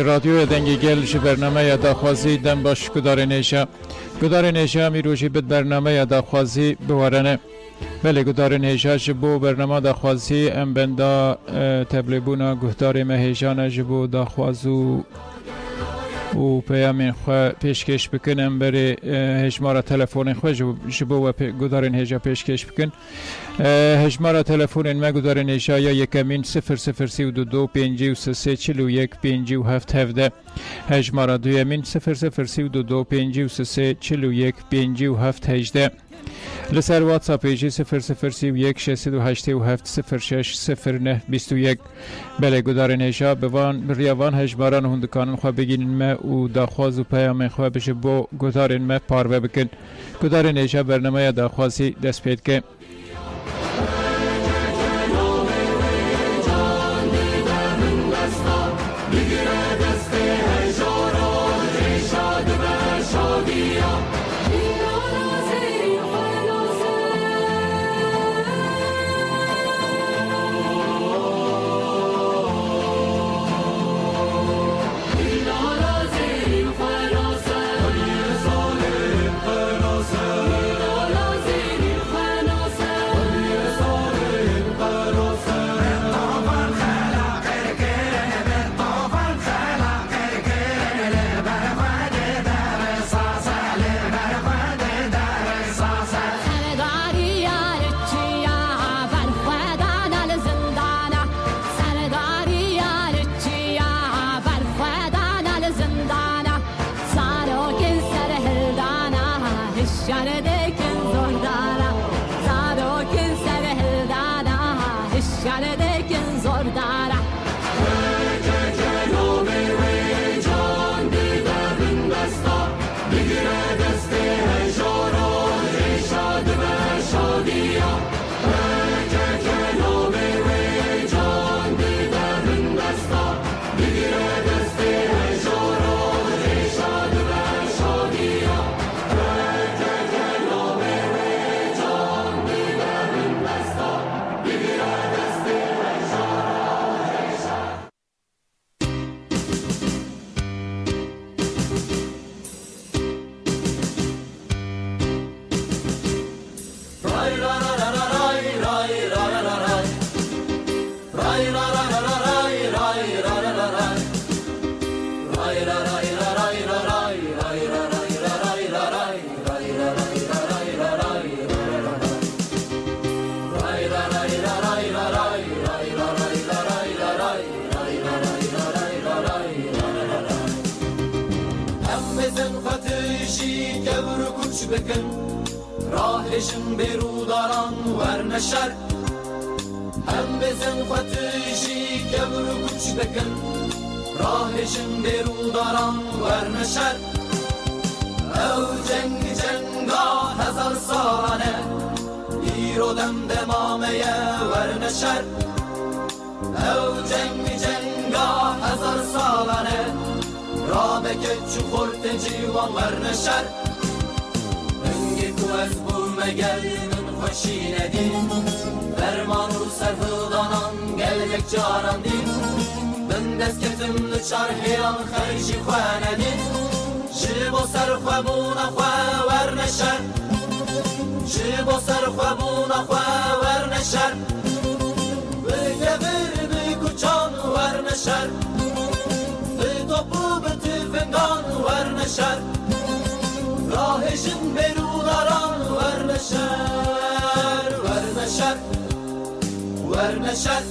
رادیو دنگی گل جی برنامه یادخوازی دم باش گدار نیجا می روزی بد برنامه یادخوازی بوارنه بله گدار نیجا جبو برنامه دخوازی ام بندا تبلیبونا گهدار مهیجان جبو دخوازو و پیامین خو پیشکش بکنم بری هجمار تلفن خو جبو و گدارن هجا پیشکش بکن هجمار تلفن ما گدارن هجا یا یکمین 0032 53 41 57 17 هجمار دویمین 0032 53 41 57 18 لسر واتساپ ایجی 0031 687 06 09 21 بله گدارن هجا بوان بریوان هجماران هندکانن خواه بگینن ما و داخواز و پیام خواه بشه با گدارن ما پاروه بکن گدارن هجا برنامه داخوازی دست پید که راهشن بروداران ورنشر هم بزن خطیشی کبر گوش بکن راهشن بروداران ورنشر او جنگ جنگا هزار سالانه ایرو دم دمامه ورنشر او جنگ جنگا هزار سالانه را بکت چو خورت جیوان ورنشر از بوم گل من خوشی ندیم فرمان و سرفدانان گل بک جاران دیم من دست کتم لچار هیان خریشی خواه ندیم جیب و سر خواه بونا خواه ورنشر جیب و سر خواه بونا خواه ورنشر بگبر بکوچان ورنشر به توپو به تفنگان ورنشر راهشن بروداران ورنشر ورنشر ورنشر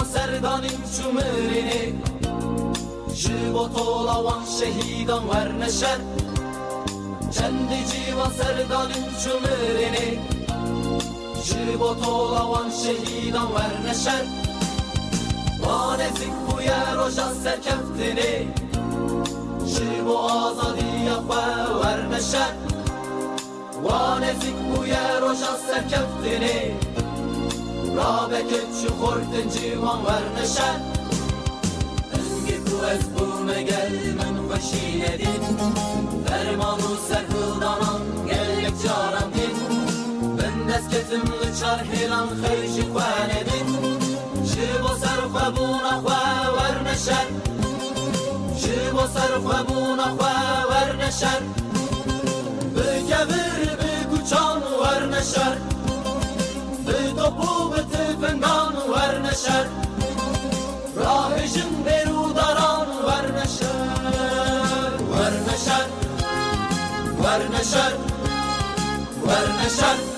سردانیم چومرینه جیبا طولوان شهیدان ورنشر چند جیبا سردانیم چومرینه جیبا طولوان شهیدان ورنشر وانزی بویا روشان سرکفتنه شی بو آزادی خواه ورنشد وانزیک بوی روشا سرکفتنی را بکت چو خوردن جیوان ورنشد انگی تو از بومگل من خوشی ندین فرمان و سرخلدانان گلک جارم دین بندست کتم لچار هیلان خیشی خواه ندین شی بو سرخواه بونا خواه ورنشد شی بو سرخواه بونا خواه ورنشد بگبر بگوچان ورنشد به توپو به تفنگان ورنشد راه جن بروداران ورنشد ورنشد ورنشد ورنشد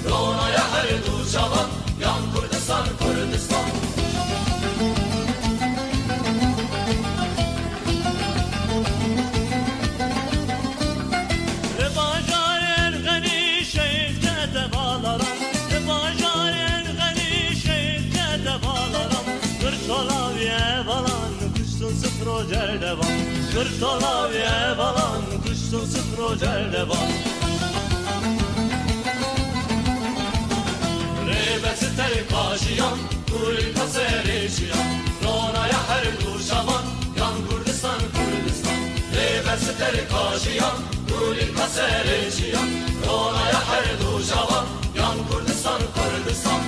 رونا یا هر دو جوان یان کردستان کردستان Bajarın gani şehirde bağlarım Bajarın gani şehirde bağlarım Kırtolaviye balan kuşsun sıfır celde var Kırtolaviye balan kuşsun sıfır celde var Rebesi kaşiyan, kuri kaserişiyan Ronaya her duşavan, yan Kurdistan, Kurdistan Rebesi kaşiyan, kuri kaserişiyan Ronaya her duşavan, yan Kurdistan, Kurdistan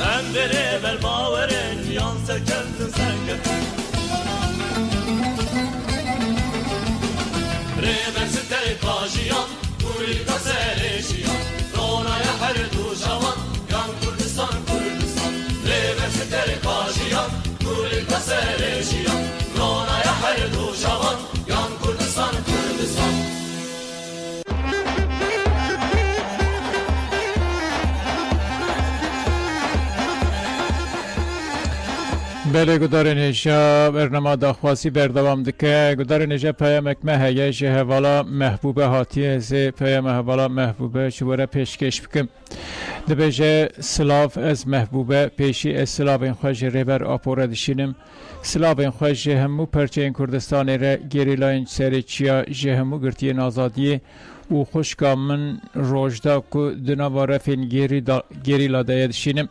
Hem beraber bağırın, yan serkeftin serkeftin Rebersi tel kajiyan, kuri kaserişiyan Ronaya her duşavan, yan Kurdistan, Kurdistan Rebersi tel kajiyan, kuri kaserişiyan Ronaya her duşavan, yan Kurdistan, Kurdistan بله گدار نیجا برنامه داخواسی بردوام دکه گدار نیجا پیامک مهیه جهوالا محبوبه هاتیه زی پیام هوالا محبوبه چوره پیشکش بکم دبیجه سلاف از محبوبه پیشی از سلاف این خوش ریبر آپوره دشینم سلاف این خوش جهمو پرچه این کردستان را گریلاین سری چیا جهمو گرتی نازادیه و خوشکا من روجدا که دناواره فین گریلا داید دشینم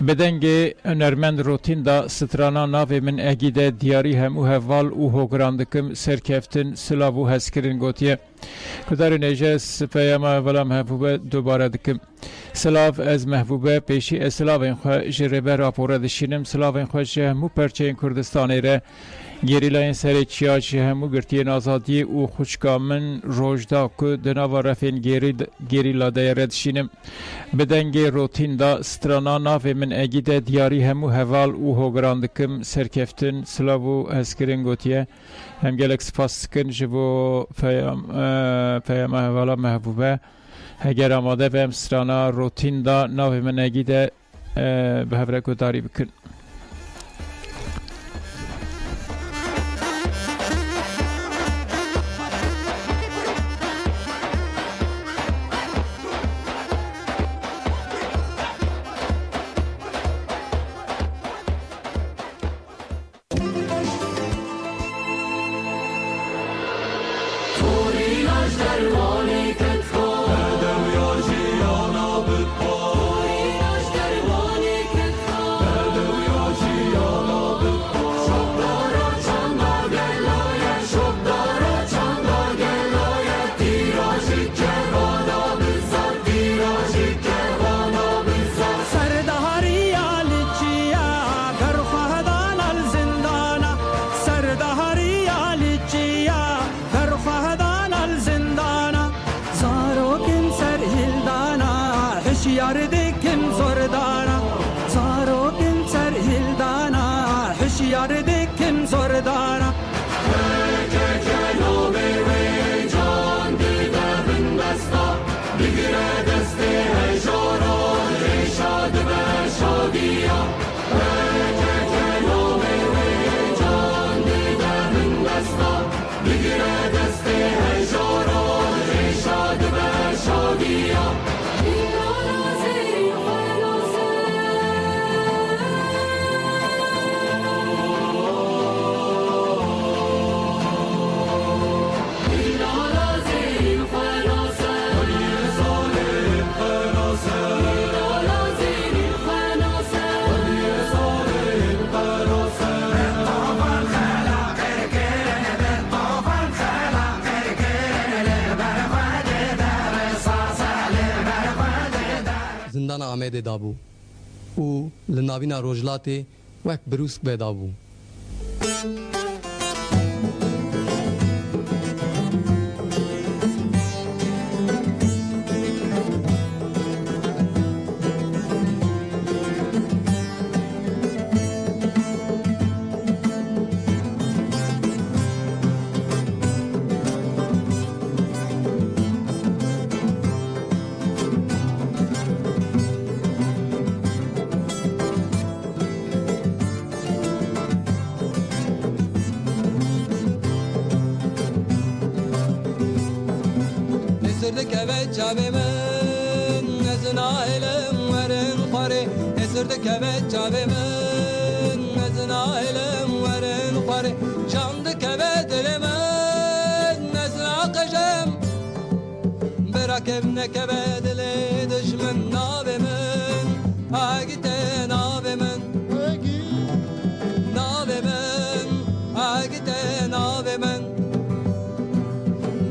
بدنگ önərmən rutinda strana navê min egîde diyarî hemû heval û hogirandikım serkeftin silav û hezkirin gotiye kudarê nêje speyama hevalam hevûbe dubare dikim silav ez mehbûbe pêşî ez silavên xwe ji rêber rapora dişînim silavên xwe ji hemû perçeyên Kurdistanê re gerîlayên serêçiya ji hemû girtiyên azadiyê û xuşka min rojda ku di nava refên gerîla de re dişînim bi dengê rotîn da strana navê min egîde diyarî hemû heval û hogiran dikim serkeftin silav û hezkirin gotiye hem gelek spas dikin ji bo peyama hevala mehbûbe heger amade ve em strana rotîn da navê min egîde bi hevre gudarî bikin. هشیار دکن زردانا زاروکن سرهلدانا هشیار دکن زردانا زندان آمده دابو او لناوینا روجلاتی وک بروسک بدابو Cabe men ezna elem verin qare esirde kebet cabe men ezna elem verin qare şandı kebet elemen ezna qajam berakebne kebet le düşmen nabemen agite nabemen nabemen agite nabemen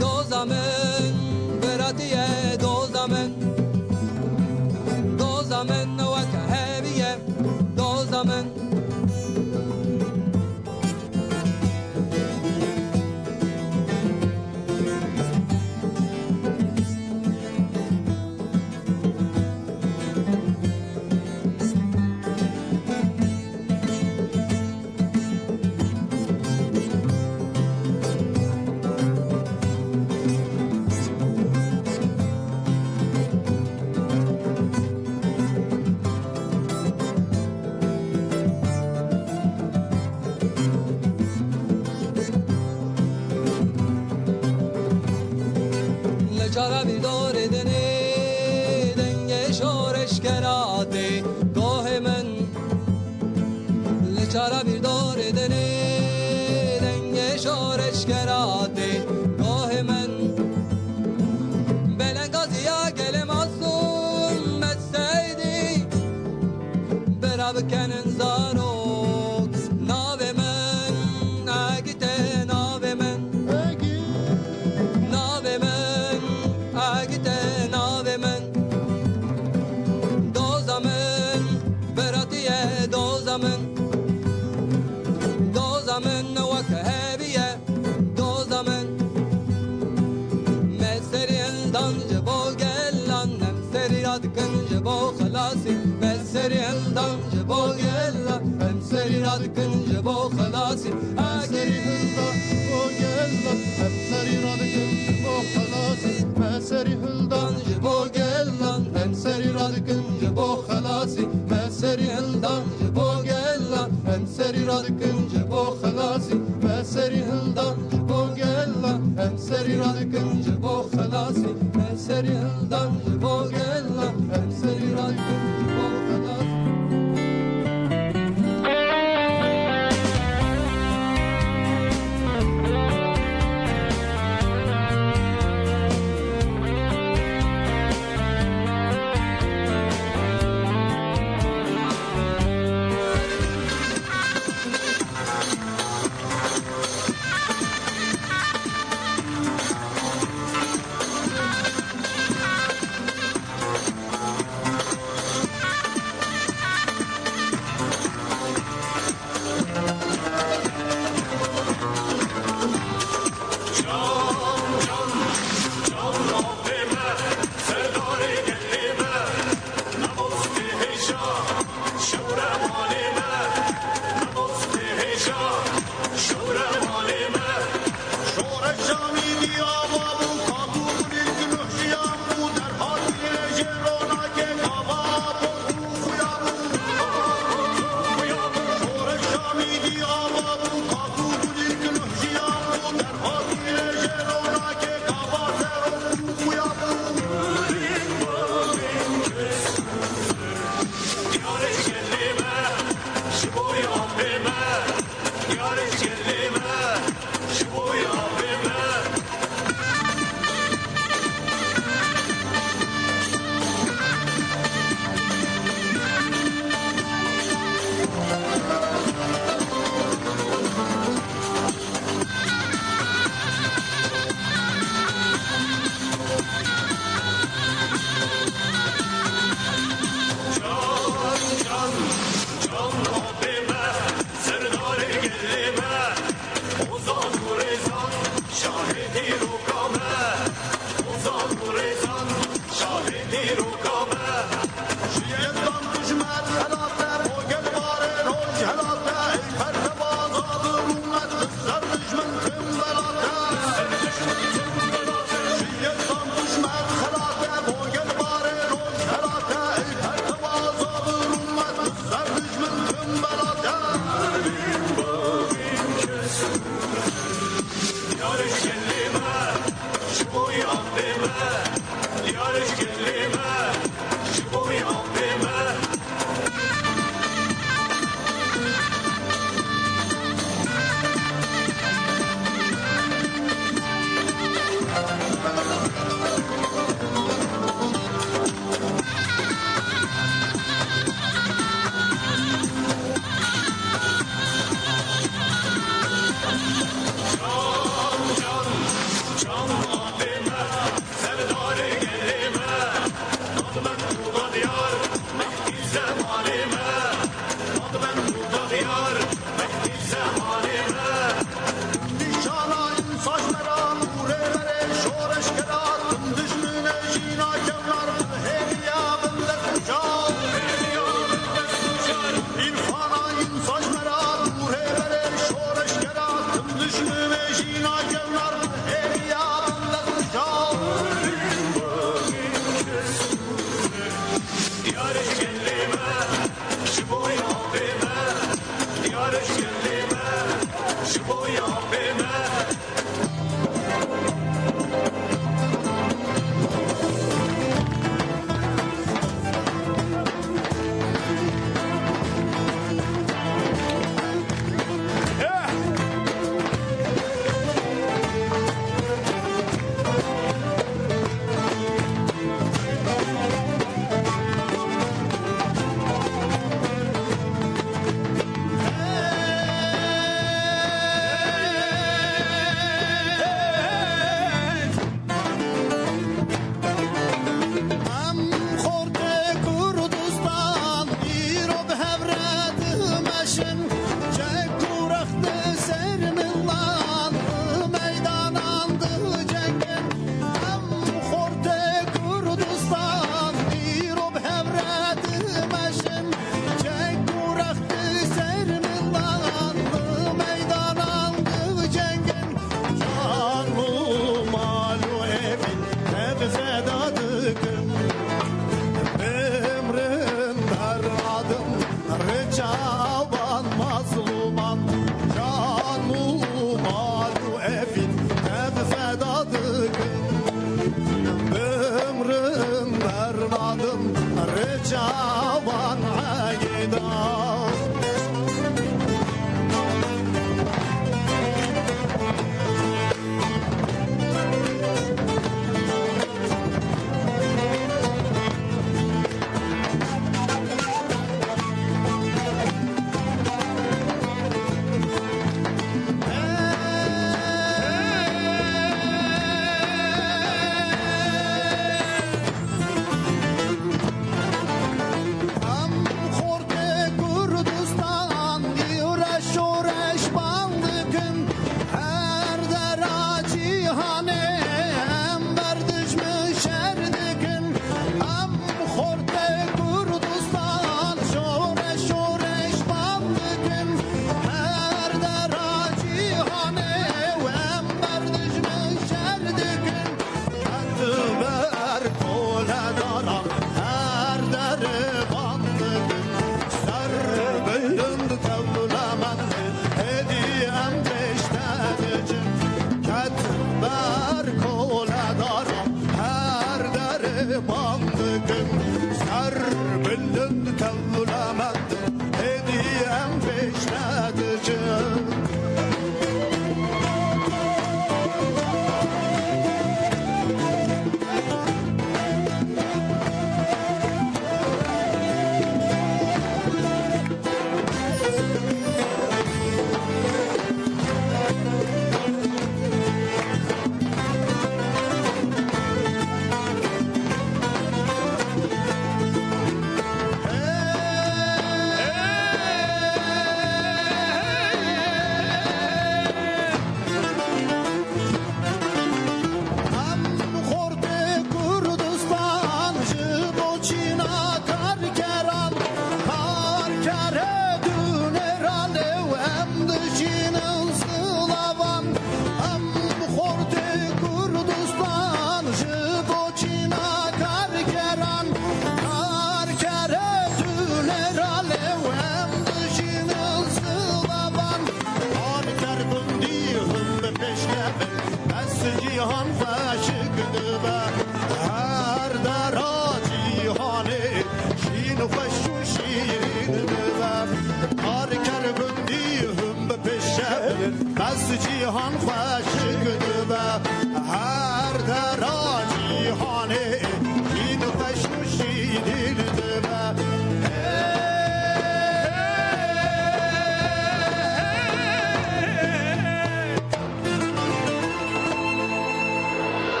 dozamen براتیه دوزامن وک همیه دوزامن چارا bir دور دنی دنگ شورش کراتی گاه من لچارا bir دور دنی دنگ شورش کراتی گاه من بلنگازیا گلم آسون مسیدی برا بکنن زاروک ناو من نگیته ناو من ناو من agite navemen dozamen beratiye dozamen dozamen wak hebiye dozamen meseri eldan jebo gelan meseri radkan jebo khalasi meseri eldan jebo gelan meseri radkan jebo khalasi agite jebo gelan meseri radkan jebo khalasi مسری هلدان جبو گلان همسری رادکن جبو خلاصی مسری هلدان جبو گلان همسری رادکن جبو خلاصی مسری هلدان جبو گلان همسری رادکن جبو خلاصی مسری هلدان جبو گلان همسری رادکن جبو خلاصی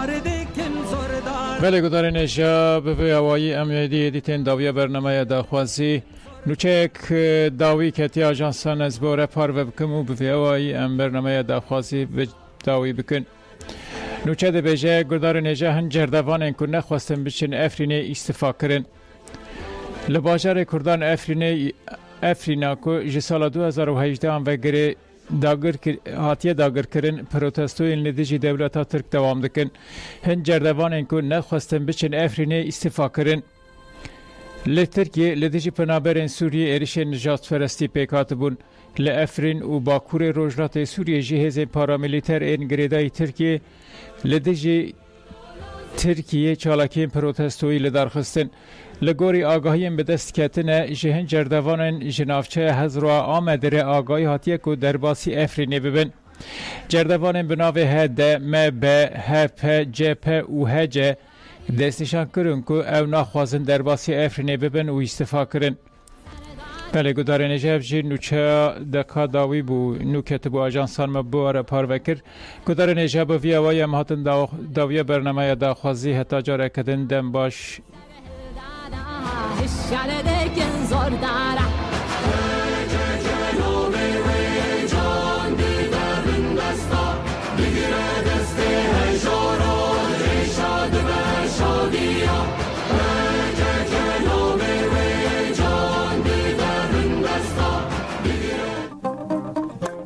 هشیار دکن زوردارا بله گدار نجا به هوایی امیدی دیتن داوی برنامه داخوازی نوچک داوی کتی آجانسان از بوره پار و بکم و به هوایی ام برنامه داخوازی به داوی بکن نوچه ده بیجه گدار نجا هن جردوان انکو نخواستن بچن افرینه استفا کرن لباجار کردان افرینا کو جسال 2018 و گره هاتیه داگر کرن پروتستوی لدیجی دولتا ترک دوام دکن هن جردوان انکو نخواستن بچن افرینه استفا کرن لترکیه لدیجی پنابرین سوریه ارشن نجات فرستی پیکات بون لافرین و باکور روجلات سوریه جهاز پارامیلیتر این گریدای ترکیه لدیجی ترکیه چالاکین پروتستوی لدرخستن لگوری آگاهی به دست کتنه جهن جردوان جنافچه هزروا آمدره آگاهی هاتیه که درباسی افرینه ببن جردوان بناوه هده م ب ه پ ج پ و هجه دستشان کرن که او ناخوازن درباسی افرینه ببن و استفا کرن بله گدار نجف جی نوچه دکا داوی بو نو کتبو آجانسان مبوار پاروکر گدار نجف وی اوای امهاتن داوی برنامه داخوازی حتی جاره کدن دم باش هشیار دکن زوردارا